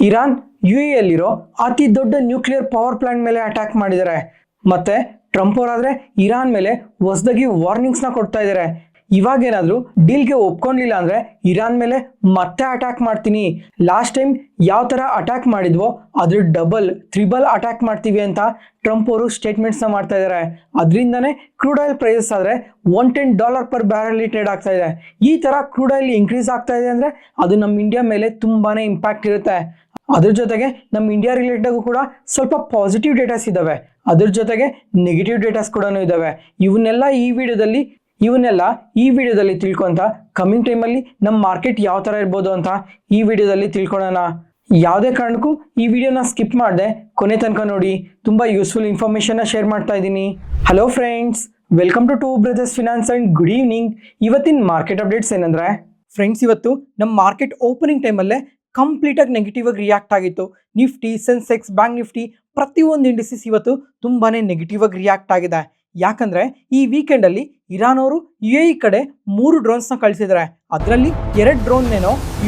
Iran ಯುಎಇಯಲ್ಲಿರೋ ಅತಿ ದೊಡ್ಡ nuclear power plant ಮೇಲೆ ಅಟ್ಯಾಕ್ ಮಾಡಿದ್ದಾರೆ. ಮತ್ತೆ ಟ್ರಂಪ್ ಅವರಾದ್ರೆ ಇರಾನ್ ಮೇಲೆ ಹೊಸದಾಗಿ ವಾರ್ನಿಂಗ್ಸ್ನ ಕೊಡ್ತಾ ಇದ್ದಾರೆ. ಇವಾಗೇನಾದ್ರೂ ಡೀಲ್ಗೆ ಒಪ್ಕೊಂಡಿಲ್ಲ ಅಂದ್ರೆ ಇರಾನ್ ಮೇಲೆ ಮತ್ತೆ ಅಟ್ಯಾಕ್ ಮಾಡ್ತೀನಿ, ಲಾಸ್ಟ್ ಟೈಮ್ ಯಾವ ತರ ಅಟ್ಯಾಕ್ ಮಾಡಿದ್ವೋ ಅದ್ರ ಡಬಲ್ ತ್ರಿಬಲ್ ಅಟ್ಯಾಕ್ ಮಾಡ್ತೀವಿ ಅಂತ ಟ್ರಂಪ್ ಅವರು ಸ್ಟೇಟ್ಮೆಂಟ್ಸ್ನ ಮಾಡ್ತಾ ಇದ್ದಾರೆ. ಅದರಿಂದನೇ ಕ್ರೂಡ್ ಆಯಿಲ್ ಪ್ರೈಸಸ್ ಆದ್ರೆ $110 per ಬ್ಯಾರಲ್ ಟ್ರೇಡ್ ಆಗ್ತಾ ಇದೆ. ಈ ತರ ಕ್ರೂಡ್ ಆಯಿಲ್ ಇನ್ಕ್ರೀಸ್ ಆಗ್ತಾ ಇದೆ ಅಂದ್ರೆ ಅದು ನಮ್ಮ ಇಂಡಿಯಾ ಮೇಲೆ ತುಂಬಾನೇ ಇಂಪ್ಯಾಕ್ಟ್ ಇರುತ್ತೆ. ಅದ್ರ ಜೊತೆಗೆ ನಮ್ಮ ಇಂಡಿಯಾ ರಿಲೇಟೆಡ್ ಕೂಡ ಸ್ವಲ್ಪ ಪಾಸಿಟಿವ್ ಡೇಟಾಸ್ ಇದಾವೆ, ಅದ್ರ ಜೊತೆಗೆ ನೆಗೆಟಿವ್ ಡೇಟಾಸ್ ಕೂಡ ಇದಾವೆ. ಇವನ್ನೆಲ್ಲ ಈ ವಿಡಿಯೋದಲ್ಲಿ ತಿಳ್ಕೊಂತ ಕಮಿಂಗ್ ಟೈಮಲ್ಲಿ ನಮ್ಮ ಮಾರ್ಕೆಟ್ ಯಾವ ತರ ಇರ್ಬೋದು ಅಂತ ಈ ವಿಡಿಯೋದಲ್ಲಿ ತಿಳ್ಕೊಳ್ಳೋಣ. ಯಾವುದೇ ಕಾರಣಕ್ಕೂ ಈ ವಿಡಿಯೋನ ಸ್ಕಿಪ್ ಮಾಡದೆ ಕೊನೆ ತನಕ ನೋಡಿ, ತುಂಬಾ ಯೂಸ್ಫುಲ್ ಇನ್ಫಾರ್ಮೇಶನ್ ಶೇರ್ ಮಾಡ್ತಾ ಇದ್ದೀನಿ. Hello friends, welcome to two brothers finance and good evening. ಇವತ್ತಿನ ಮಾರ್ಕೆಟ್ ಅಪ್ಡೇಟ್ಸ್ ಏನಂದ್ರೆ ಫ್ರೆಂಡ್ಸ್, ಇವತ್ತು ನಮ್ಮ ಮಾರ್ಕೆಟ್ ಓಪನಿಂಗ್ ಟೈಮಲ್ಲೇ ಕಂಪ್ಲೀಟ್ ಆಗಿ ನೆಗೆಟಿವ್ ಆಗಿ ರಿಯಾಕ್ಟ್ ಆಗಿತ್ತು. ನಿಫ್ಟಿ, ಸೆನ್ಸೆಕ್ಸ್, ಬ್ಯಾಂಕ್ ನಿಫ್ಟಿ ಪ್ರತಿಯೊಂದು ಇಂಡಿಸಸ್ ಇವತ್ತು ತುಂಬಾನೇ ನೆಗೆಟಿವ್ ಆಗಿ ರಿಯಾಕ್ಟ್ ಆಗಿದೆ. ಯಾಕಂದ್ರೆ ಈ ವೀಕೆಂಡ್ ಅಲ್ಲಿ ಇರಾನ್ ಅವರು ಯುಎಇ ಕಡೆ 3 ಡ್ರೋನ್ಸ್ನ ಕಳಿಸಿದ್ದಾರೆ. ಅದರಲ್ಲಿ 2 ಡ್ರೋನ್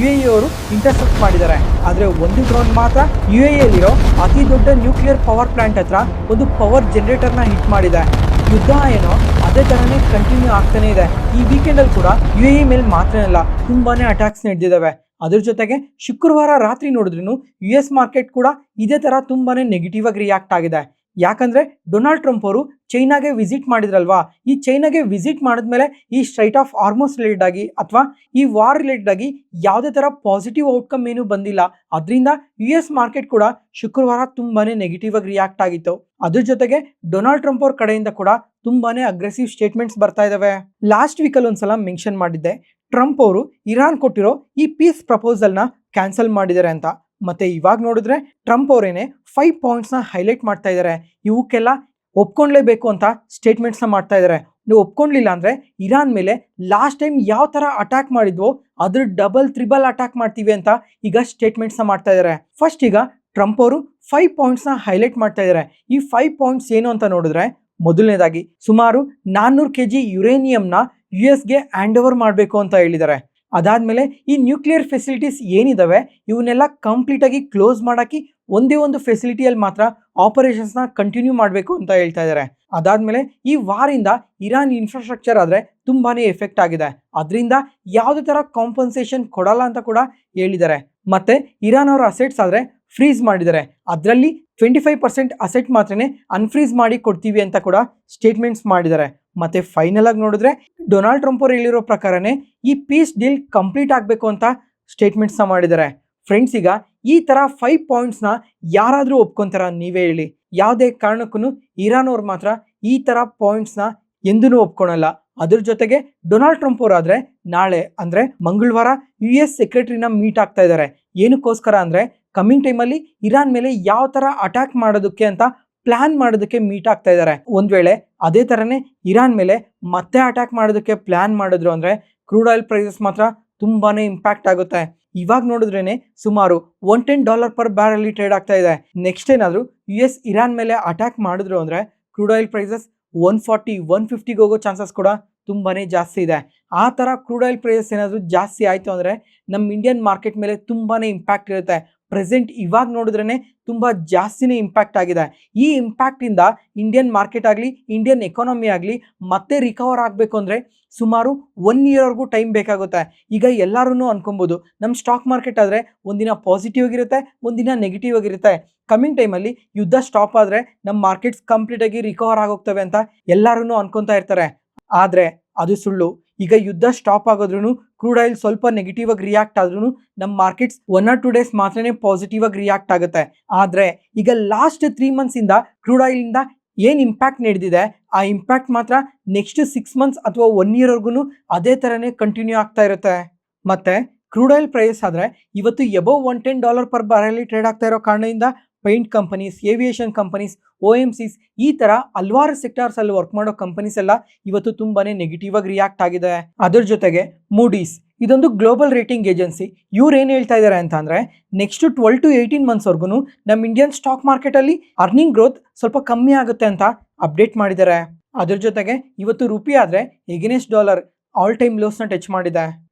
ಯುಎಇ ಅವರು ಇಂಟರ್ಸೆಪ್ಟ್ ಮಾಡಿದ್ದಾರೆ. ಆದ್ರೆ ಒಂದು ಡ್ರೋನ್ ಮಾತ್ರ ಯುಎಇಯಲ್ಲಿರೋ ಅತಿ ದೊಡ್ಡ ನ್ಯೂಕ್ಲಿಯರ್ ಪವರ್ ಪ್ಲಾಂಟ್ ಹತ್ರ ಒಂದು ಪವರ್ ಜನರೇಟರ್ನ ಹಿಟ್ ಮಾಡಿದೆ. ಯುದ್ಧ ಏನೋ ಅದೇ ತರನೇ ಕಂಟಿನ್ಯೂ ಆಗ್ತಾನೆ ಇದೆ. ಈ ವೀಕೆಂಡ್ ಅಲ್ಲಿ ಕೂಡ ಯುಎಇ ಮೇಲೆ ಮಾತ್ರನಲ್ಲ, ತುಂಬಾನೇ ಅಟ್ಯಾಕ್ಸ್ ನಡೆದಿದ್ದಾವೆ. ಅದ್ರ ಜೊತೆಗೆ ಶುಕ್ರವಾರ ರಾತ್ರಿ ನೋಡಿದ್ರು US ಮಾರ್ಕೆಟ್ ಕೂಡ ಇದೇ ತರ ತುಂಬಾನೇ ನೆಗೆಟಿವ್ ಆಗಿ ರಿಯಾಕ್ಟ್ ಆಗಿದೆ. ಯಾಕಂದ್ರೆ ಡೊನಾಲ್ಡ್ ಟ್ರಂಪ್ ಅವರು ಚೈನಾಗೆ ವಿಸಿಟ್ ಮಾಡಿದ್ರಲ್ವಾ, ಈ ಚೈನಾಗೆ ವಿಸಿಟ್ ಮಾಡಿದ್ಮೇಲೆ ಈ ಸ್ಟ್ರೈಟ್ ಆಫ್ ಹಾರ್ಮೋಸ್ ರಿಲೇಟೆಡ್ ಆಗಿ ಅಥವಾ ಈ ವಾರ್ ರಿಲೇಟೆಡ್ ಆಗಿ ಯಾವುದೇ ತರ ಪಾಸಿಟಿವ್ ಔಟ್ಕಮ್ ಏನು ಬಂದಿಲ್ಲ. ಅದರಿಂದ US ಮಾರ್ಕೆಟ್ ಕೂಡ ಶುಕ್ರವಾರ ತುಂಬಾನೇ ನೆಗೆಟಿವ್ ಆಗಿ ರಿಯಾಕ್ಟ್ ಆಗಿತ್ತು. ಅದ್ರ ಜೊತೆಗೆ ಡೊನಾಲ್ಡ್ ಟ್ರಂಪ್ ಅವ್ರ ಕಡೆಯಿಂದ ಕೂಡ ತುಂಬಾನೇ ಅಗ್ರೆಸಿವ್ ಸ್ಟೇಟ್ಮೆಂಟ್ಸ್ ಬರ್ತಾ ಇದಾವೆ. ಲಾಸ್ಟ್ ವೀಕಲ್ಲಿ ಒಂದ್ಸಲ ಮೆನ್ಷನ್ ಮಾಡಿದ್ದೆ, ಟ್ರಂಪ್ ಅವರು ಇರಾನ್ ಕೊಟ್ಟಿರೋ ಈ ಪೀಸ್ ಪ್ರಪೋಸಲ್ನ ಕ್ಯಾನ್ಸಲ್ ಮಾಡಿದ್ದಾರೆ ಅಂತ. ಮತ್ತೆ ಇವಾಗ ನೋಡಿದ್ರೆ ಟ್ರಂಪ್ ಅವರೇನೆ 5 ಪಾಯಿಂಟ್ಸ್ನ ಹೈಲೈಟ್ ಮಾಡ್ತಾ ಇದ್ದಾರೆ. ಇವಕ್ಕೆಲ್ಲ ಒಪ್ಕೊಂಡ್ಲೇಬೇಕು ಅಂತ ಸ್ಟೇಟ್ಮೆಂಟ್ಸ್ನ ಮಾಡ್ತಾ ಇದ್ದಾರೆ. ನೀವು ಒಪ್ಕೊಂಡ್ಲಿಲ್ಲ ಅಂದ್ರೆ ಇರಾನ್ ಮೇಲೆ ಲಾಸ್ಟ್ ಟೈಮ್ ಯಾವ ತರ ಅಟ್ಯಾಕ್ ಮಾಡಿದ್ವೋ ಅದ್ರ ಡಬಲ್ ತ್ರಿಬಲ್ ಅಟ್ಯಾಕ್ ಮಾಡ್ತೀವಿ ಅಂತ ಈಗ ಸ್ಟೇಟ್ಮೆಂಟ್ಸ್ನ ಮಾಡ್ತಾ ಇದ್ದಾರೆ. ಫಸ್ಟ್ ಈಗ ಟ್ರಂಪ್ ಅವರು 5 ಪಾಯಿಂಟ್ಸ್ನ ಹೈಲೈಟ್ ಮಾಡ್ತಾ ಇದ್ದಾರೆ. ಈ 5 ಪಾಯಿಂಟ್ಸ್ ಏನು ಅಂತ ನೋಡಿದ್ರೆ, ಮೊದಲನೇದಾಗಿ ಸುಮಾರು 400 kg ಯುರೇನಿಯಂನ US-ಗೆ ಹ್ಯಾಂಡ್ ಓವರ್ ಮಾಡಬೇಕು ಅಂತ ಹೇಳಿದ್ದಾರೆ. ಅದಾದ್ಮೇಲೆ ಈ ನ್ಯೂಕ್ಲಿಯರ್ ಫೆಸಿಲಿಟೀಸ್ ಏನಿದಾವೆ ಇವನ್ನೆಲ್ಲ ಕಂಪ್ಲೀಟ್ ಆಗಿ ಕ್ಲೋಸ್ ಮಾಡಾಕಿ ಒಂದೇ ಒಂದು ಫೆಸಿಲಿಟಿಯಲ್ಲಿ ಮಾತ್ರ ಆಪರೇಷನ್ಸ್ನ ಕಂಟಿನ್ಯೂ ಮಾಡಬೇಕು ಅಂತ ಹೇಳ್ತಾ ಇದ್ದಾರೆ. ಅದಾದ್ಮೇಲೆ ಈ ವಾರಿಂದ ಇರಾನ್ ಇನ್ಫ್ರಾಸ್ಟ್ರಕ್ಚರ್ ಆದ್ರೆ ತುಂಬಾನೇ ಎಫೆಕ್ಟ್ ಆಗಿದೆ, ಅದರಿಂದ ಯಾವುದೇ ತರ ಕಾಂಪನ್ಸೇಷನ್ ಕೊಡಲ್ಲ ಅಂತ ಕೂಡ ಹೇಳಿದ್ದಾರೆ. ಮತ್ತೆ ಇರಾನ್ ಅವರ ಅಸೆಟ್ಸ್ ಆದ್ರೆ ಫ್ರೀಸ್ ಮಾಡಿದ್ದಾರೆ, ಅದರಲ್ಲಿ 25% ಅಸೆಟ್ ಮಾತ್ರನೇ ಅನ್ಫ್ರೀಸ್ ಮಾಡಿ ಕೊಡ್ತೀವಿ ಅಂತ ಕೂಡ ಸ್ಟೇಟ್ಮೆಂಟ್ಸ್ ಮಾಡಿದ್ದಾರೆ. ಮತ್ತೆ ಫೈನಲ್ ಆಗಿ ನೋಡಿದ್ರೆ ಡೊನಾಲ್ಡ್ ಟ್ರಂಪ್ ಅವರು ಹೇಳಿರೋ ಪ್ರಕಾರನೇ ಈ ಪೀಸ್ ಡೀಲ್ ಕಂಪ್ಲೀಟ್ ಆಗಬೇಕು ಅಂತ ಸ್ಟೇಟ್ಮೆಂಟ್ಸ್ನ ಮಾಡಿದ್ದಾರೆ. ಫ್ರೆಂಡ್ಸ್, ಈಗ ಈ ತರ 5 ಪಾಯಿಂಟ್ಸ್ನ ಯಾರಾದರೂ ಒಪ್ಕೊಂತಾರ ನೀವೇ ಹೇಳಿ? ಯಾವುದೇ ಕಾರಣಕ್ಕೂ ಇರಾನ್ ಅವ್ರು ಮಾತ್ರ ಈ ತರ ಪಾಯಿಂಟ್ಸ್ನ ಎಂದೂ ಒಪ್ಕೊಳಲ್ಲ. ಅದ್ರ ಜೊತೆಗೆ ಡೊನಾಲ್ಡ್ ಟ್ರಂಪ್ ಅವರಾದ್ರೆ ನಾಳೆ ಅಂದ್ರೆ ಮಂಗಳವಾರ US ಸೆಕ್ರೆಟರಿನ ಮೀಟ್ ಆಗ್ತಾ ಇದ್ದಾರೆ. ಏನಕ್ಕೋಸ್ಕರ ಅಂದ್ರೆ ಕಮಿಂಗ್ ಟೈಮಲ್ಲಿ ಇರಾನ್ ಮೇಲೆ ಯಾವ ತರ ಅಟ್ಯಾಕ್ ಮಾಡೋದಕ್ಕೆ ಅಂತ ಪ್ಲಾನ್ ಮಾಡೋದಕ್ಕೆ ಮೀಟ್ ಆಗ್ತಾ ಇದ್ದಾರೆ. ಒಂದ್ ವೇಳೆ ಅದೇ ತರನೇ ಇರಾನ್ ಮೇಲೆ ಮತ್ತೆ ಅಟ್ಯಾಕ್ ಮಾಡೋದಕ್ಕೆ ಪ್ಲಾನ್ ಮಾಡಿದ್ರು ಅಂದ್ರೆ ಕ್ರೂಡ್ ಆಯಿಲ್ ಪ್ರೈಸಸ್ ಮಾತ್ರ ತುಂಬಾನೇ ಇಂಪ್ಯಾಕ್ಟ್ ಆಗುತ್ತೆ. ಇವಾಗ ನೋಡಿದ್ರೇನೆ ಸುಮಾರು $110 per ಬ್ಯಾರಲ್ ಟ್ರೇಡ್ ಆಗ್ತಾ ಇದೆ. ನೆಕ್ಸ್ಟ್ ಏನಾದ್ರು US ಇರಾನ್ ಮೇಲೆ ಅಟ್ಯಾಕ್ ಮಾಡಿದ್ರು ಅಂದ್ರೆ ಕ್ರೂಡ್ ಆಯಿಲ್ ಪ್ರೈಸಸ್ 140-150 ಹೋಗೋ ಚಾನ್ಸಸ್ ಕೂಡ ತುಂಬಾನೇ ಜಾಸ್ತಿ ಇದೆ. ಆ ತರ ಕ್ರೂಡ್ ಆಯಿಲ್ ಪ್ರೈಸಸ್ ಏನಾದ್ರು ಜಾಸ್ತಿ ಆಯ್ತು ಅಂದ್ರೆ ನಮ್ಮ ಇಂಡಿಯನ್ ಮಾರ್ಕೆಟ್ ಮೇಲೆ ತುಂಬಾನೇ ಇಂಪ್ಯಾಕ್ಟ್ ಇರುತ್ತೆ. ಪ್ರೆಸೆಂಟ್ ಇವಾಗ ನೋಡಿದ್ರೇನೆ ತುಂಬಾ ಜಾಸ್ತಿನೇ ಇಂಪ್ಯಾಕ್ಟ್ ಆಗಿದೆ. ಈ ಇಂಪ್ಯಾಕ್ಟ್ ಇಂದ ಇಂಡಿಯನ್ ಮಾರ್ಕೆಟ್ ಆಗಲಿ ಇಂಡಿಯನ್ ಎಕಾನಮಿ ಆಗಲಿ ಮತ್ತೆ ರಿಕವರ್ ಆಗಬೇಕು ಅಂದ್ರೆ ಸುಮಾರು 1 year ವರೆಗೂ ಟೈಮ್ ಬೇಕಾಗುತ್ತೆ. ಈಗ ಎಲ್ಲರೂ ಅನ್ಕೊಬಹುದು ನಮ್ಮ ಸ್ಟಾಕ್ ಮಾರ್ಕೆಟ್ ಆದ್ರೆ ಒಂದಿನ ಪಾಸಿಟಿವ್ ಆಗಿರುತ್ತೆ, ಒಂದಿನ ನೆಗೆಟಿವ್ ಆಗಿರುತ್ತೆ. ಕಮಿಂಗ್ ಟೈಮಲ್ಲಿ ಯುದ್ಧ ಸ್ಟಾಪ್ ಆದ್ರೆ ನಮ್ಮ ಮಾರ್ಕೆಟ್ಸ್ ಕಂಪ್ಲೀಟ್ ಆಗಿ ರಿಕವರ್ ಆಗೋಗ್ತವೆ ಅಂತ ಎಲ್ಲರೂ ಅನ್ಕೊಂತಾ ಇರ್ತಾರೆ. ಆದ್ರೆ ಅದು ಸುಳ್ಳು. ಈಗ ಯುದ್ಧ ಸ್ಟಾಪ್ ಆಗೋದ್ರೂ ಕ್ರೂಡ್ ಆಯಿಲ್ ಸ್ವಲ್ಪ ನೆಗೆಟಿವ್ ಆಗಿ ರಿಯಾಕ್ಟ್ ಆದ್ರೂ ನಮ್ಮ ಮಾರ್ಕೆಟ್ಸ್ 1 or 2 days ಮಾತ್ರನೇ ಪಾಸಿಟಿವ್ ಆಗಿ ರಿಯಾಕ್ಟ್ ಆಗುತ್ತೆ. ಆದ್ರೆ ಈಗ ಲಾಸ್ಟ್ 3 months ಇಂದ ಕ್ರೂಡ್ ಆಯಿಲ್ ಇಂದ ಏನ್ ಇಂಪ್ಯಾಕ್ಟ್ ನಡೆದಿದೆ ಆ ಇಂಪ್ಯಾಕ್ಟ್ ಮಾತ್ರ ನೆಕ್ಸ್ಟ್ 6 months ಅಥವಾ 1 year ವರೆಗೂ ಅದೇ ತರನೇ ಕಂಟಿನ್ಯೂ ಆಗ್ತಾ ಇರುತ್ತೆ. ಮತ್ತೆ ಕ್ರೂಡ್ ಆಯಿಲ್ ಪ್ರೈಸ್ ಆದ್ರೆ ಇವತ್ತು ಎಬವ್ $110 per ಬ್ಯಾರಲ್ ಟ್ರೇಡ್ ಆಗ್ತಾ ಇರೋ ಕಾರಣದಿಂದ paint companies, aviation companies, OMCs ಈ ತರ ಹಲವಾರು ಸೆಕ್ಟರ್ಸ್ ಅಲ್ಲಿ ವರ್ಕ್ ಮಾಡೋ ಕಂಪನೀಸ್ ಎಲ್ಲ ಇವತ್ತು ತುಂಬಾನೇ ನೆಗೆಟಿವ್ ಆಗಿ ರಿಯಾಕ್ಟ್ ಆಗಿದೆ. ಅದ್ರ ಜೊತೆಗೆ ಮೂಡೀಸ್ ಇದೊಂದು ಗ್ಲೋಬಲ್ ರೇಟಿಂಗ್ ಏಜೆನ್ಸಿ, ಇವ್ರು ಏನ್ ಹೇಳ್ತಾ ಇದ್ದಾರೆ ಅಂತ ಅಂದ್ರೆ ನೆಕ್ಸ್ಟ್ 12 to 18 months ವರೆಗೂ ನಮ್ಮ ಇಂಡಿಯನ್ ಸ್ಟಾಕ್ ಮಾರ್ಕೆಟ್ ಅಲ್ಲಿ ಅರ್ನಿಂಗ್ ಗ್ರೋತ್ ಸ್ವಲ್ಪ ಕಮ್ಮಿ ಆಗುತ್ತೆ ಅಂತ ಅಪ್ಡೇಟ್ ಮಾಡಿದ್ದಾರೆ. ಅದ್ರ ಜೊತೆಗೆ ಇವತ್ತು ರುಪಿ ಆದ್ರೆ ಎಗೇನೆಸ್ಟ್ ಡಾಲರ್ ಆಲ್ ಟೈಮ್ ಲೋಸ್ನ ಟಚ್ ಮಾಡಿದೆ.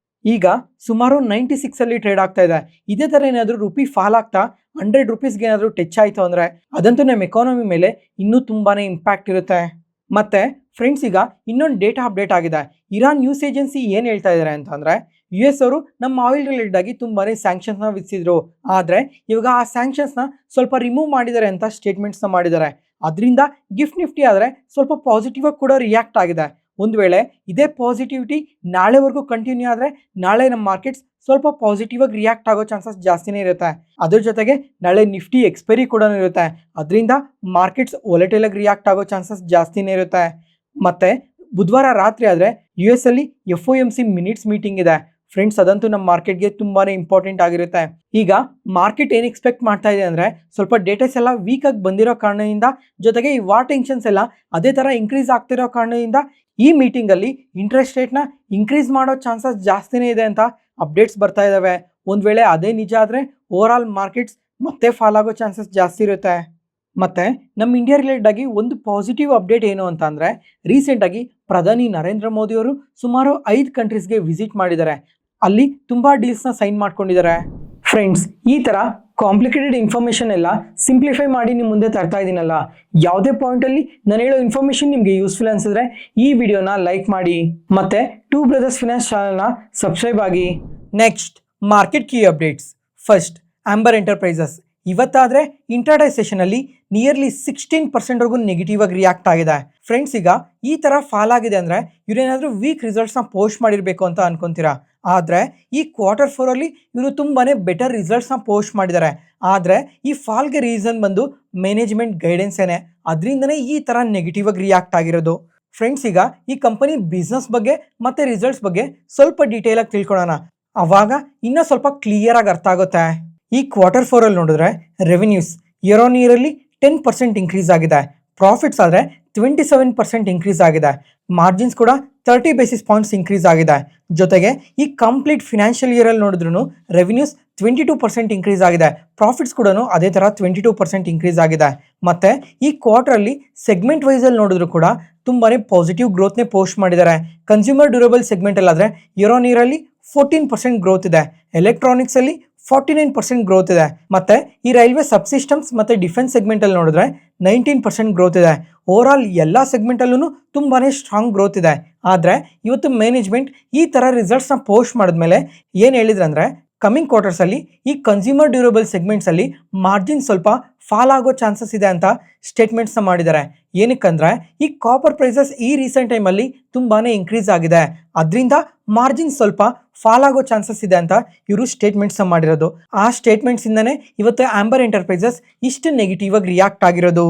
ಈಗ ಸುಮಾರು 96 ಅಲ್ಲಿ ಟ್ರೇಡ್ ಆಗ್ತಾ ಇದೆ. ಇದೇ ತರ ಏನಾದರೂ ರುಪಿ ಫಾಲ್ ಆಗ್ತಾ 100 ರುಪೀಸ್ಗೆ ಏನಾದರೂ ಟಚ್ ಆಯಿತು ಅಂದರೆ ಅದಂತೂ ನಮ್ಮ ಎಕಾನಮಿ ಮೇಲೆ ಇನ್ನೂ ತುಂಬಾನೇ ಇಂಪ್ಯಾಕ್ಟ್ ಇರುತ್ತೆ. ಮತ್ತೆ ಫ್ರೆಂಡ್ಸ್, ಈಗ ಇನ್ನೊಂದು ಡೇಟಾ ಅಪ್ಡೇಟ್ ಆಗಿದೆ. ಇರಾನ್ ನ್ಯೂಸ್ ಏಜೆನ್ಸಿ ಏನು ಹೇಳ್ತಾ ಇದ್ದಾರೆ ಅಂತಂದರೆ, US ಅವರು ನಮ್ಮ ಆಯಿಲ್ ರಿಲೇಟೆಡ್ ಆಗಿ ತುಂಬಾನೇ ಸ್ಯಾಂಕ್ಷನ್ಸ್ನ ವಿಧಿಸಿದ್ರು. ಆದರೆ ಇವಾಗ ಆ ಸ್ಯಾಂಕ್ಷನ್ಸ್ನ ಸ್ವಲ್ಪ ರಿಮೂವ್ ಮಾಡಿದ್ದಾರೆ ಅಂತ ಸ್ಟೇಟ್ಮೆಂಟ್ಸ್ನ ಮಾಡಿದ್ದಾರೆ. ಅದರಿಂದ ಗಿಫ್ಟ್ ನಿಫ್ಟಿ ಆದರೆ ಸ್ವಲ್ಪ ಪಾಸಿಟಿವ್ ಆಗಿ ಕೂಡ ರಿಯಾಕ್ಟ್ ಆಗಿದೆ. ಒಂದು ವೇಳೆ ಇದೇ ಪಾಸಿಟಿವಿಟಿ ನಾಳೆವರೆಗೂ ಕಂಟಿನ್ಯೂ ಆದರೆ ನಾಳೆ ನಮ್ಮ ಮಾರ್ಕೆಟ್ಸ್ ಸ್ವಲ್ಪ ಪಾಸಿಟಿವ್ ಆಗಿ ರಿಯಾಕ್ಟ್ ಆಗೋ ಚಾನ್ಸಸ್ ಜಾಸ್ತಿನೇ ಇರುತ್ತೆ. ಅದ್ರ ಜೊತೆಗೆ ನಾಳೆ ನಿಫ್ಟಿ ಎಕ್ಸ್ಪೈರಿ ಕೂಡ ಇರುತ್ತೆ. ಅದರಿಂದ ಮಾರ್ಕೆಟ್ಸ್ ವೊಲೆಟೈಲ್ ಆಗಿ ರಿಯಾಕ್ಟ್ ಆಗೋ ಚಾನ್ಸಸ್ ಜಾಸ್ತಿನೇ ಇರುತ್ತೆ. ಮತ್ತೆ ಬುಧವಾರ ರಾತ್ರಿ ಆದರೆ US ಅಲ್ಲಿ FOMC ಮಿನಿಟ್ಸ್ ಮೀಟಿಂಗ್ ಇದೆ. ಫ್ರೆಂಡ್ಸ್, ಅದಂತೂ ನಮ್ಮ ಮಾರ್ಕೆಟ್ಗೆ ತುಂಬಾನೇ ಇಂಪಾರ್ಟೆಂಟ್ ಆಗಿರುತ್ತೆ. ಈಗ ಮಾರ್ಕೆಟ್ ಏನು ಎಕ್ಸ್ಪೆಕ್ಟ್ ಮಾಡ್ತಾ ಇದೆ ಅಂದರೆ, ಸ್ವಲ್ಪ ಡೇಟಾಸ್ ಎಲ್ಲ ವೀಕ್ ಆಗಿ ಬಂದಿರೋ ಕಾರಣದಿಂದ, ಜೊತೆಗೆ ಈ ವಾರ್ ಟೆನ್ಷನ್ಸ್ ಎಲ್ಲ ಅದೇ ಥರ ಇನ್ಕ್ರೀಸ್ ಆಗ್ತಿರೋ ಕಾರಣದಿಂದ ಈ ಮೀಟಿಂಗಲ್ಲಿ ಇಂಟ್ರೆಸ್ಟ್ ರೇಟ್ನ ಇನ್ಕ್ರೀಸ್ ಮಾಡೋ ಚಾನ್ಸಸ್ ಜಾಸ್ತಿನೇ ಇದೆ ಅಂತ ಅಪ್ಡೇಟ್ಸ್ ಬರ್ತಾ ಇದ್ದಾವೆ. ಒಂದು ವೇಳೆ ಅದೇ ನಿಜ ಆದರೆ ಓವರ್ ಆಲ್ ಮಾರ್ಕೆಟ್ಸ್ ಮತ್ತೆ ಫಾಲ್ ಆಗೋ ಚಾನ್ಸಸ್ ಜಾಸ್ತಿ ಇರುತ್ತೆ. ಮತ್ತು ನಮ್ಮ ಇಂಡಿಯಾ ರಿಲೇಟೆಡ್ ಆಗಿ ಒಂದು ಪಾಸಿಟಿವ್ ಅಪ್ಡೇಟ್ ಏನು ಅಂತ ಅಂದರೆ, ರೀಸೆಂಟಾಗಿ ಪ್ರಧಾನಿ ನರೇಂದ್ರ ಮೋದಿ ಅವರು ಸುಮಾರು 5 ಕಂಟ್ರೀಸ್ಗೆ ವಿಸಿಟ್ ಮಾಡಿದ್ದಾರೆ. ಅಲ್ಲಿ ತುಂಬ ಡೀಲ್ಸ್ನ ಸೈನ್ ಮಾಡ್ಕೊಂಡಿದ್ದಾರೆ. ಫ್ರೆಂಡ್ಸ್, ಈ ಥರ ಕಾಂಪ್ಲಿಕೇಟೆಡ್ ಇನ್ಫಾರ್ಮೇಷನ್ ಎಲ್ಲ ಸಿಂಪ್ಲಿಫೈ ಮಾಡಿ ನಿಮ್ಮ ಮುಂದೆ ತರ್ತಾ ಇದ್ದೀನಲ್ಲ, ಯಾವುದೇ ಪಾಯಿಂಟಲ್ಲಿ ನಾನು ಹೇಳೋ ಇನ್ಫಾರ್ಮೇಷನ್ ನಿಮಗೆ ಯೂಸ್ಫುಲ್ ಅನಿಸಿದ್ರೆ ಈ ವಿಡಿಯೋನ ಲೈಕ್ ಮಾಡಿ, ಮತ್ತು ಟೂ ಬ್ರದರ್ಸ್ ಫಿನಾನ್ಸ್ ಚಾನಲ್ನ ಸಬ್ಸ್ಕ್ರೈಬ್ ಆಗಿ. Next, market key updates. First, Amber Enterprises ಇವತ್ತಾದರೆ ಇಂಟ್ರಾಡೇ ಸೆಷನಲ್ಲಿ ನಿಯರ್ಲಿ 16% ನೆಗೆಟಿವ್ ಆಗಿ ರಿಯಾಕ್ಟ್ ಆಗಿದೆ. ಫ್ರೆಂಡ್ಸ್, ಈಗ ಈ ಥರ ಫಾಲ್ ಆಗಿದೆ ಅಂದರೆ ಇವರೇನಾದರೂ ವೀಕ್ ರಿಸಲ್ಟ್ಸ್ನ ಪೋಸ್ಟ್ ಮಾಡಿರಬೇಕು ಅಂತ ಅನ್ಕೊಂತೀರಾ. ಆದರೆ ಈ Q4 ಅಲ್ಲಿ ಇವರು ತುಂಬಾ ಬೆಟರ್ ರಿಸಲ್ಟ್ಸ್ನ ಪೋಸ್ಟ್ ಮಾಡಿದ್ದಾರೆ. ಆದರೆ ಈ ಫಾಲ್ಗೆ ರೀಸನ್ ಬಂದು ಮ್ಯಾನೇಜ್ಮೆಂಟ್ ಗೈಡೆನ್ಸ್ ಏನೇ, ಅದರಿಂದನೇ ಈ ಥರ ನೆಗೆಟಿವ್ ಆಗಿ ರಿಯಾಕ್ಟ್ ಆಗಿರೋದು. ಫ್ರೆಂಡ್ಸ್, ಈಗ ಈ ಕಂಪನಿ ಬಿಸ್ನೆಸ್ ಬಗ್ಗೆ ಮತ್ತು ರಿಸಲ್ಟ್ಸ್ ಬಗ್ಗೆ ಸ್ವಲ್ಪ ಡೀಟೇಲ್ ಆಗಿ ತಿಳ್ಕೊಳ್ಳೋಣ. ಆವಾಗ ಇನ್ನೂ ಸ್ವಲ್ಪ ಕ್ಲಿಯರ್ ಆಗಿ ಅರ್ಥ ಆಗುತ್ತೆ. ಈ Q4 ಅಲ್ಲಿ ನೋಡಿದ್ರೆ ರೆವೆನ್ಯೂಸ್ ಇಯರ್ ಆನ್ ಇಯರಲ್ಲಿ 10% ಇನ್ಕ್ರೀಸ್ ಆಗಿದೆ. ಪ್ರಾಫಿಟ್ಸ್ ಆದರೆ 27% ಇನ್ಕ್ರೀಸ್ ಆಗಿದೆ. ಮಾರ್ಜಿನ್ಸ್ ಕೂಡ 30 ಬೇಸಿಸ್ ಪಾಯಿಂಟ್ಸ್ ಇನ್ಕ್ರೀಸ್ ಆಗಿದೆ. ಜೊತೆಗೆ ಈ ಕಂಪ್ಲೀಟ್ ಫಿನಾನ್ಷಿಯಲ್ ಇಯರಲ್ಲಿ ನೋಡಿದ್ರು ರೆವೆನ್ಯೂಸ್ 22% ಇನ್ಕ್ರೀಸ್ ಆಗಿದೆ. ಪ್ರಾಫಿಟ್ಸ್ ಕೂಡ ಅದೇ ಥರ 22% ಇನ್ಕ್ರೀಸ್ ಆಗಿದೆ. ಮತ್ತು ಈ ಕ್ವಾರ್ಟ್ರಲ್ಲಿ ಸೆಗ್ಮೆಂಟ್ ವೈಸಲ್ಲಿ ನೋಡಿದ್ರು ಕೂಡ ತುಂಬಾ ಪಾಸಿಟಿವ್ ಗ್ರೋತ್ನೇ ಪೋಸ್ಟ್ ಮಾಡಿದ್ದಾರೆ. ಕನ್ಸ್ಯೂಮರ್ ಡ್ಯೂರಬಲ್ ಸೆಗ್ಮೆಂಟಲ್ಲಾದರೆ ಇಯರ್ ಆನ್ ಇಯರಲ್ಲಿ 14% ಗ್ರೋತ್ ಇದೆ. ಎಲೆಕ್ಟ್ರಾನಿಕ್ಸಲ್ಲಿ 49% ಗ್ರೋತ್ ಇದೆ. ಮತ್ತು ಈ ರೈಲ್ವೆ ಸಬ್ಸಿಸ್ಟಮ್ಸ್ ಮತ್ತು ಡಿಫೆನ್ಸ್ ಸೆಗ್ಮೆಂಟಲ್ಲಿ ನೋಡಿದ್ರೆ 19% ಗ್ರೋತ್ ಇದೆ. ಓವರ್ ಆಲ್ ಎಲ್ಲ ಸೆಗ್ಮೆಂಟಲ್ಲೂ ತುಂಬಾ ಸ್ಟ್ರಾಂಗ್ ಗ್ರೋತ್ ಇದೆ. ಆದರೆ ಇವತ್ತು ಮ್ಯಾನೇಜ್ಮೆಂಟ್ ಈ ಥರ ರಿಸಲ್ಟ್ಸ್ನ ಪೋಸ್ಟ್ ಮಾಡಿದ್ಮೇಲೆ ಏನು ಹೇಳಿದ್ರು ಅಂದರೆ, ಕಮಿಂಗ್ ಕ್ವಾರ್ಟರ್ಸಲ್ಲಿ ಈ ಕನ್ಸ್ಯೂಮರ್ ಡ್ಯೂರಬಲ್ ಸೆಗ್ಮೆಂಟ್ಸಲ್ಲಿ ಮಾರ್ಜಿನ್ ಸ್ವಲ್ಪ ಫಾಲ್ ಆಗೋ ಚಾನ್ಸಸ್ ಇದೆ ಅಂತ ಸ್ಟೇಟ್ಮೆಂಟ್ಸ್ನ ಮಾಡಿದ್ದಾರೆ. ಏನಕ್ಕಂದರೆ ಈ ಕಾಪರ್ ಪ್ರೈಸಸ್ ಈ ರೀಸೆಂಟ್ ಟೈಮಲ್ಲಿ ತುಂಬಾ ಇನ್ಕ್ರೀಸ್ ಆಗಿದೆ. ಅದರಿಂದ ಮಾರ್ಜಿನ್ ಸ್ವಲ್ಪ ಫಾಲ್ ಆಗೋ ಚಾನ್ಸಸ್ ಇದೆ ಅಂತ ಇವರು ಸ್ಟೇಟ್ಮೆಂಟ್ಸ್ನ ಮಾಡಿರೋದು. ಆ ಸ್ಟೇಟ್ಮೆಂಟ್ಸಿಂದನೇ ಇವತ್ತು ಆಂಬರ್ ಎಂಟರ್ಪ್ರೈಸಸ್ ಇಷ್ಟು ನೆಗೆಟಿವ್ ಆಗಿ ರಿಯಾಕ್ಟ್ ಆಗಿರೋದು.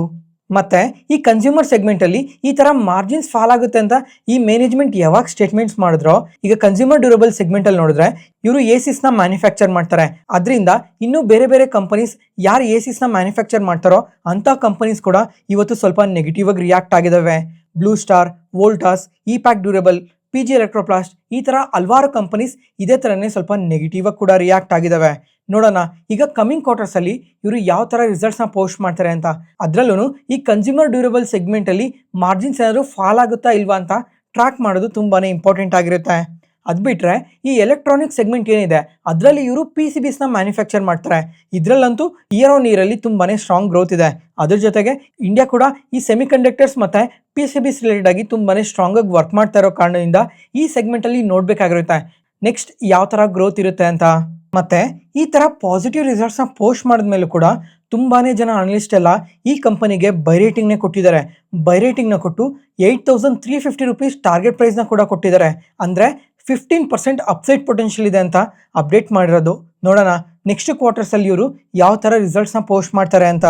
ಮತ್ತು ಈ ಕನ್ಸ್ಯೂಮರ್ ಸೆಗ್ಮೆಂಟಲ್ಲಿ ಈ ಥರ ಮಾರ್ಜಿನ್ಸ್ ಫಾಲ್ ಆಗುತ್ತೆ ಅಂತ ಈ ಮ್ಯಾನೇಜ್ಮೆಂಟ್ ಯಾವಾಗ ಸ್ಟೇಟ್ಮೆಂಟ್ಸ್ ಮಾಡಿದ್ರೋ, ಈಗ ಕನ್ಸ್ಯೂಮರ್ ಡ್ಯೂರಬಲ್ ಸೆಗ್ಮೆಂಟಲ್ಲಿ ನೋಡಿದ್ರೆ ಇವರು ACsನ ಮ್ಯಾನುಫ್ಯಾಕ್ಚರ್ ಮಾಡ್ತಾರೆ. ಅದರಿಂದ ಇನ್ನೂ ಬೇರೆ ಬೇರೆ ಕಂಪನೀಸ್ ಯಾರು ACsನ ಮ್ಯಾನುಫ್ಯಾಕ್ಚರ್ ಮಾಡ್ತಾರೋ ಅಂಥ ಕಂಪನೀಸ್ ಕೂಡ ಇವತ್ತು ಸ್ವಲ್ಪ ನೆಗೆಟಿವ್ ಆಗಿ ರಿಯಾಕ್ಟ್ ಆಗಿದ್ದಾವೆ. Blue Star, Voltas, EPACK Durable, PG Electroplast, ಈ ಥರ ಹಲವಾರು ಕಂಪನೀಸ್ ಇದೇ ಥರನೇ ಸ್ವಲ್ಪ ನೆಗೆಟಿವ್ ಆಗಿ ಕೂಡ ರಿಯಾಕ್ಟ್ ಆಗಿದ್ದಾವೆ. ನೋಡೋಣ ಈಗ ಕಮಿಂಗ್ ಕ್ವಾರ್ಟರ್ಸಲ್ಲಿ ಇವರು ಯಾವ ಥರ ರಿಸಲ್ಟ್ಸ್ನ ಪೋಸ್ಟ್ ಮಾಡ್ತಾರೆ ಅಂತ. ಅದರಲ್ಲೂ ಈ ಕನ್ಸ್ಯೂಮರ್ ಡ್ಯೂರಬಲ್ ಸೆಗ್ಮೆಂಟಲ್ಲಿ ಮಾರ್ಜಿನ್ಸ್ ಏನಾದರೂ ಫಾಲ್ ಆಗುತ್ತಾ ಇಲ್ವಾ ಅಂತ ಟ್ರ್ಯಾಕ್ ಮಾಡೋದು ತುಂಬಾ ಇಂಪಾರ್ಟೆಂಟ್ ಆಗಿರುತ್ತೆ. ಅದು ಬಿಟ್ಟರೆ ಈ ಎಲೆಕ್ಟ್ರಾನಿಕ್ ಸೆಗ್ಮೆಂಟ್ ಏನಿದೆ ಅದರಲ್ಲಿ ಇವರು PCBsನ ಮ್ಯಾನುಫ್ಯಾಕ್ಚರ್ ಮಾಡ್ತಾರೆ. ಇದರಲ್ಲಂತೂ ಇಯರ್ ಆನ್ ಇಯರಲ್ಲಿ ತುಂಬಾ ಸ್ಟ್ರಾಂಗ್ ಗ್ರೋತ್ ಇದೆ. ಅದ್ರ ಜೊತೆಗೆ ಇಂಡಿಯಾ ಕೂಡ ಈ ಸೆಮಿಕಂಡಕ್ಟರ್ಸ್ ಮತ್ತು PCBs ರಿಲೇಟೆಡ್ ಆಗಿ ತುಂಬಾ ಸ್ಟ್ರಾಂಗ್ ಆಗಿ ವರ್ಕ್ ಮಾಡ್ತಾ ಇರೋ ಕಾರಣದಿಂದ ಈ ಸೆಗ್ಮೆಂಟಲ್ಲಿ ನೋಡಬೇಕಾಗಿರುತ್ತೆ ನೆಕ್ಸ್ಟ್ ಯಾವ ಥರ ಗ್ರೋತ್ ಇರುತ್ತೆ ಅಂತ. ಮತ್ತು ಈ ಥರ ಪಾಸಿಟಿವ್ ರಿಸಲ್ಟ್ಸ್ನ ಪೋಸ್ಟ್ ಮಾಡಿದ್ಮೇಲೂ ಕೂಡ ತುಂಬಾ ಜನ ಅನಲಿಸ್ಟ್ ಎಲ್ಲ ಈ ಕಂಪನಿಗೆ ಬೈ ರೇಟಿಂಗ್ನೇ ಕೊಟ್ಟಿದ್ದಾರೆ. ಬೈ ರೇಟಿಂಗ್ನ ಕೊಟ್ಟು 8,350 ರುಪೀಸ್ ಟಾರ್ಗೆಟ್ ಪ್ರೈಸ್ನ ಕೂಡ ಕೊಟ್ಟಿದ್ದಾರೆ. ಅಂದರೆ 15% ಅಪ್ಸೈಡ್ ಪೊಟೆನ್ಷಿಯಲ್ ಇದೆ ಅಂತ ಅಪ್ಡೇಟ್ ಮಾಡಿರೋದು. ನೋಡೋಣ ನೆಕ್ಸ್ಟ್ ಕ್ವಾರ್ಟರ್ಸಲ್ಲಿ ಇವರು ಯಾವ ಥರ ರಿಸಲ್ಟ್ಸ್ನ ಪೋಸ್ಟ್ ಮಾಡ್ತಾರೆ ಅಂತ.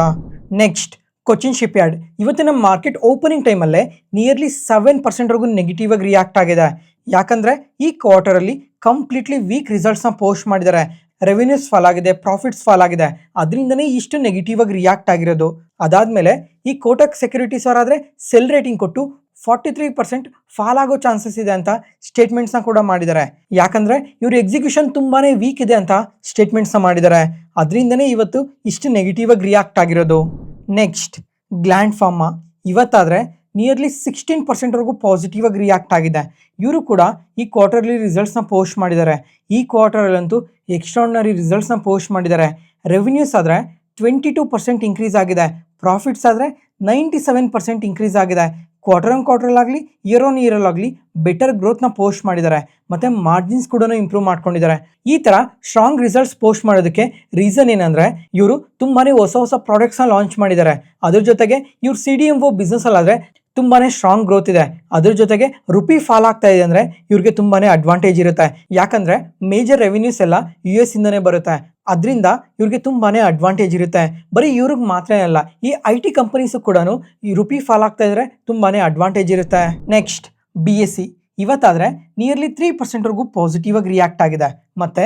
ನೆಕ್ಸ್ಟ್, ಕೊಚ್ಚಿನ್ ಶಿಪ್ ಯಾರ್ಡ್ ಇವತ್ತು ನಮ್ಮ ಮಾರ್ಕೆಟ್ ಓಪನಿಂಗ್ ಟೈಮಲ್ಲೇ ನಿಯರ್ಲಿ 7% ನೆಗೆಟಿವ್ ಆಗಿ ರಿಯಾಕ್ಟ್ ಆಗಿದೆ. ಯಾಕಂದರೆ ಈ ಕ್ವಾರ್ಟರಲ್ಲಿ ಕಂಪ್ಲೀಟ್ಲಿ ವೀಕ್ ರಿಸಲ್ಟ್ಸ್ನ ಪೋಸ್ಟ್ ಮಾಡಿದ್ದಾರೆ. ರೆವೆನ್ಯೂಸ್ ಫಾಲ್ ಆಗಿದೆ, ಪ್ರಾಫಿಟ್ಸ್ ಫಾಲ್ ಆಗಿದೆ. ಅದರಿಂದನೇ ಇಷ್ಟು ನೆಗೆಟಿವ್ ಆಗಿ ರಿಯಾಕ್ಟ್ ಆಗಿರೋದು. ಅದಾದಮೇಲೆ ಈ ಕೋಟಕ್ ಸೆಕ್ಯೂರಿಟೀಸ್ ಅವರಾದರೆ ಸೆಲ್ ರೇಟಿಂಗ್ ಕೊಟ್ಟು 43% ಫಾಲ್ ಆಗೋ ಚಾನ್ಸಸ್ ಇದೆ ಅಂತ ಸ್ಟೇಟ್ಮೆಂಟ್ಸ್ನ ಕೂಡ ಮಾಡಿದ್ದಾರೆ. ಯಾಕಂದರೆ ಇವರು ಎಕ್ಸಿಕ್ಯೂಷನ್ ತುಂಬಾ ವೀಕ್ ಇದೆ ಅಂತ ಸ್ಟೇಟ್ಮೆಂಟ್ಸ್ನ ಮಾಡಿದ್ದಾರೆ. ಅದರಿಂದನೇ ಇವತ್ತು ಇಷ್ಟು ನೆಗೆಟಿವ್ ಆಗಿ ರಿಯಾಕ್ಟ್ ಆಗಿರೋದು. ನೆಕ್ಸ್ಟ್, ಗ್ಲ್ಯಾಂಡ್ ಫಾರ್ಮಾ ಇವತ್ತಾದರೆ ನಿಯರ್ಲಿ 16% ಪಾಸಿಟಿವ್ ಆಗಿ ರಿಯಾಕ್ಟ್ ಆಗಿದೆ. ಇವರು ಕೂಡ ಈ ಕ್ವಾರ್ಟರ್ಲಿ ರಿಸಲ್ಟ್ಸ್ನ ಪೋಸ್ಟ್ ಮಾಡಿದ್ದಾರೆ. ಈ ಕ್ವಾರ್ಟರಲ್ಲಂತೂ ಎಕ್ಸ್ಟ್ರಾರ್ಡಿನರಿ ರಿಸಲ್ಟ್ಸ್ನ ಪೋಸ್ಟ್ ಮಾಡಿದ್ದಾರೆ. ರೆವಿನ್ಯೂಸ್ ಆದರೆ 22% ಇನ್ಕ್ರೀಸ್ ಆಗಿದೆ. ಪ್ರಾಫಿಟ್ಸ್ ಆದರೆ 97% ಇನ್ಕ್ರೀಸ್ ಆಗಿದೆ. ಕ್ವಾರ್ಟರ್ ಆಗಲಿ ಇಯರ್ ಆನ್ ಇಯರ್ ಆಗಲಿ ಬೆಟರ್ ಗ್ರೋತ್ನ ಪೋಸ್ಟ್ ಮಾಡಿದ್ದಾರೆ. ಮತ್ತು ಮಾರ್ಜಿನ್ಸ್ ಕೂಡ ಇಂಪ್ರೂವ್ ಮಾಡ್ಕೊಂಡಿದ್ದಾರೆ. ಈ ಥರ ಸ್ಟ್ರಾಂಗ್ ರಿಸಲ್ಟ್ಸ್ ಪೋಸ್ಟ್ ಮಾಡೋದಕ್ಕೆ ರೀಸನ್ ಏನಂದರೆ ಇವರು ತುಂಬಾ ಹೊಸ ಪ್ರಾಡಕ್ಟ್ಸ್ನ ಲಾಂಚ್ ಮಾಡಿದ್ದಾರೆ. ಅದ್ರ ಜೊತೆಗೆ ಇವ್ರು CDMO ಬಿಸ್ನೆಸ್ಸಲ್ಲಾದರೆ ತುಂಬಾ ಸ್ಟ್ರಾಂಗ್ ಗ್ರೋತ್ ಇದೆ. ಅದ್ರ ಜೊತೆಗೆ ರುಪಿ ಫಾಲ್ ಆಗ್ತಾ ಇದೆ ಅಂದರೆ ಇವ್ರಿಗೆ ತುಂಬಾ ಅಡ್ವಾಂಟೇಜ್ ಇರುತ್ತೆ. ಯಾಕಂದರೆ ಮೇಜರ್ ರೆವಿನ್ಯೂಸ್ ಎಲ್ಲ US ಇಂದನೇ ಬರುತ್ತೆ. ಅದರಿಂದ ಇವ್ರಿಗೆ ತುಂಬಾ ಅಡ್ವಾಂಟೇಜ್ ಇರುತ್ತೆ. ಬರೀ ಇವ್ರಿಗೆ ಮಾತ್ರ ಅಲ್ಲ, ಈ IT ಕಂಪನೀಸು ಕೂಡ ಈ ರುಪಿ ಫಾಲ್ ಆಗ್ತಾ ಇದ್ರೆ ತುಂಬಾ ಅಡ್ವಾಂಟೇಜ್ ಇರುತ್ತೆ. ನೆಕ್ಸ್ಟ್ BSE ಇವತ್ತಾದರೆ ನಿಯರ್ಲಿ 3%ವರೆಗೂ ಪಾಸಿಟಿವ್ ಆಗಿ ರಿಯಾಕ್ಟ್ ಆಗಿದೆ. ಮತ್ತು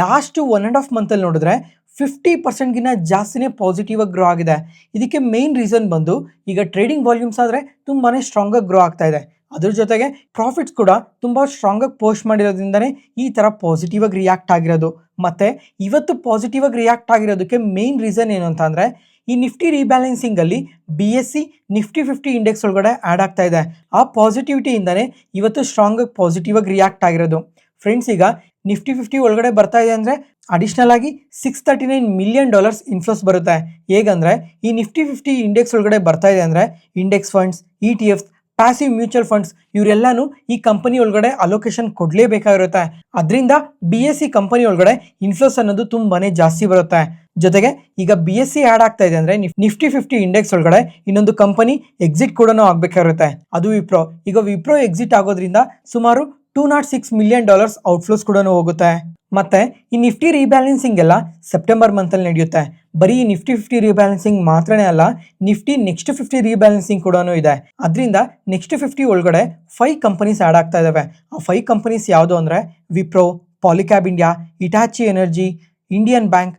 ಲಾಸ್ಟ್ 1.5 ಮಂತಲ್ಲಿ ನೋಡಿದ್ರೆ 50%ಗಿನ್ನ ಜಾಸ್ತಿನೇ ಪಾಸಿಟಿವ್ ಆಗಿ ಗ್ರೋ ಆಗಿದೆ. ಇದಕ್ಕೆ ಮೇನ್ ರೀಸನ್ ಬಂದು ಈಗ ಟ್ರೇಡಿಂಗ್ ವಾಲ್ಯೂಮ್ಸ್ ಆದರೆ ತುಂಬಾ ಸ್ಟ್ರಾಂಗಾಗಿ ಗ್ರೋ ಆಗ್ತಾ ಇದೆ. ಅದ್ರ ಜೊತೆಗೆ ಪ್ರಾಫಿಟ್ಸ್ ಕೂಡ ತುಂಬ ಸ್ಟ್ರಾಂಗಾಗಿ ಪೋಸ್ಟ್ ಮಾಡಿರೋದ್ರಿಂದನೇ ಈ ಥರ ಪಾಸಿಟಿವ್ ಆಗಿ ರಿಯಾಕ್ಟ್ ಆಗಿರೋದು. ಮತ್ತು ಇವತ್ತು ಪಾಸಿಟಿವ್ ಆಗಿ ರಿಯಾಕ್ಟ್ ಆಗಿರೋದಕ್ಕೆ ಮೇನ್ ರೀಸನ್ ಏನು ಅಂತ ಅಂದರೆ ಈ ನಿಫ್ಟಿ ರೀಬ್ಯಾಲೆನ್ಸಿಂಗಲ್ಲಿ BSE ನಿಫ್ಟಿ 50 ಇಂಡೆಕ್ಸ್ ಒಳಗಡೆ ಆ್ಯಡ್ ಆಗ್ತಾ ಇದೆ. ಆ ಪಾಸಿಟಿವಿಟಿಯಿಂದನೇ ಇವತ್ತು ಸ್ಟ್ರಾಂಗಾಗಿ ಪಾಸಿಟಿವ್ ಆಗಿ ರಿಯಾಕ್ಟ್ ಆಗಿರೋದು. ಫ್ರೆಂಡ್ಸ್, ಈಗ ನಿಫ್ಟಿ 50 ಒಳಗಡೆ ಬರ್ತಾ ಇದೆ ಅಂದರೆ ಅಡಿಷ್ನಲ್ ಆಗಿ $639 ಮಿಲಿಯನ್ ಇನ್ಫ್ಲೋಸ್ ಬರುತ್ತೆ. ಹೇಗಂದರೆ ಈ ನಿಫ್ಟಿ 50 ಇಂಡೆಕ್ಸ್ ಒಳಗಡೆ ಬರ್ತಾ ಇದೆ ಅಂದರೆ index funds, ETFs, passive mutual funds ಇವರೆಲ್ಲನೂ ಈ ಕಂಪನಿ ಒಳಗಡೆ ಅಲೋಕೇಶನ್ ಕೊಡಲೇಬೇಕಾಗಿರುತ್ತೆ. ಅದರಿಂದ BSE ಕಂಪನಿ ಒಳಗಡೆ ಇನ್ಫ್ಲೋಸ್ ಅನ್ನೋದು ತುಂಬಾ ಜಾಸ್ತಿ ಬರುತ್ತೆ. ಜೊತೆಗೆ ಈಗ BSE ಆ್ಯಡ್ ಆಗ್ತಾ ಇದೆ ಅಂದರೆ ನಿಫ್ಟಿ 50 ಇಂಡೆಕ್ಸ್ ಒಳಗಡೆ ಇನ್ನೊಂದು ಕಂಪನಿ ಎಕ್ಸಿಟ್ ಕೂಡ ಆಗಬೇಕಾಗಿರುತ್ತೆ. ಅದು ವಿಪ್ರೋ. ಈಗ ವಿಪ್ರೋ ಎಕ್ಸಿಟ್ ಆಗೋದ್ರಿಂದ ಸುಮಾರು $206 ಮಿಲಿಯನ್ ಔಟ್ಫ್ಲೋಸ್ ಕೂಡ ಹೋಗುತ್ತೆ. ಮತ್ತು ಈ ನಿಫ್ಟಿ ರೀಬ್ಯಾಲೆನ್ಸಿಂಗ್ ಎಲ್ಲ ಸೆಪ್ಟೆಂಬರ್ ಮಂತಲ್ಲಿ ನಡೆಯುತ್ತೆ. ಬರೀ ಈ ನಿಫ್ಟಿ 50 ರೀಬ್ಯಾಲೆನ್ಸಿಂಗ್ ಮಾತ್ರನೇ ಅಲ್ಲ, ನಿಫ್ಟಿ ನೆಕ್ಸ್ಟ್ 50 ರೀಬ್ಯಾಲೆನ್ಸಿಂಗ್ ಕೂಡ ಇದೆ. ಅದರಿಂದ ನೆಕ್ಸ್ಟ್ 50 ಒಳಗಡೆ 5 ಕಂಪನೀಸ್ ಆ್ಯಡ್ ಆಗ್ತಾ ಇದ್ದಾವೆ. ಆ 5 ಕಂಪನೀಸ್ ಯಾವುದು ಅಂದರೆ Wipro, Polycab India, Hitachi energy, Indian bank,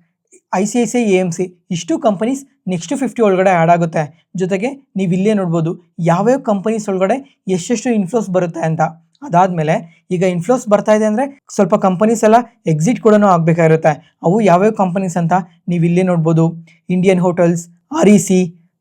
ICICI AMC ಇಷ್ಟು ಕಂಪನೀಸ್ ನೆಕ್ಸ್ಟ್ 50 ಒಳಗಡೆ ಆ್ಯಡ್ ಆಗುತ್ತೆ. ಜೊತೆಗೆ ನೀವು ಇಲ್ಲೇ ನೋಡ್ಬೋದು ಯಾವ್ಯಾವ ಕಂಪನೀಸ್ ಒಳಗಡೆ ಎಷ್ಟೆಷ್ಟು ಇನ್ಫ್ಲೋಸ್ ಬರುತ್ತೆ ಅಂತ. ಅದಾದಮೇಲೆ ಈಗ ಇನ್ಫ್ಲೋಸ್ ಬರ್ತಾ ಇದೆ ಅಂದರೆ ಸ್ವಲ್ಪ ಕಂಪನೀಸ್ ಎಲ್ಲ ಎಕ್ಸಿಟ್ ಕೂಡ ಆಗಬೇಕಾಗಿರುತ್ತೆ. ಅವು ಯಾವ್ಯಾವ ಕಂಪನೀಸ್ ಅಂತ ನೀವು ಇಲ್ಲೇ ನೋಡ್ಬೋದು. Indian hotels, REC,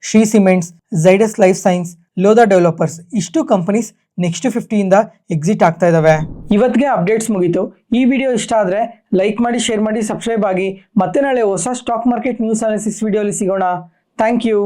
Shri cements, Zydus life science, Lodha developers ಇಷ್ಟು ಕಂಪನೀಸ್ ನೆಕ್ಸ್ಟ್ 50ಇಂದ ಎಕ್ಸಿಟ್ ಆಗ್ತಾ ಇದ್ದಾವೆ. ಇವತ್ತಿಗೆ ಅಪ್ಡೇಟ್ಸ್ ಮುಗೀತು. ಈ ವಿಡಿಯೋ ಇಷ್ಟ ಆದರೆ ಲೈಕ್ ಮಾಡಿ, ಶೇರ್ ಮಾಡಿ, ಸಬ್ಸ್ಕ್ರೈಬ್ ಆಗಿ. ಮತ್ತೆ ನಾಳೆ ಹೊಸ ಸ್ಟಾಕ್ ಮಾರ್ಕೆಟ್ ನ್ಯೂಸ್ ಅನಾಲಿಸಿಸ್ ವಿಡಿಯೋಲಿ ಸಿಗೋಣ. Thank you.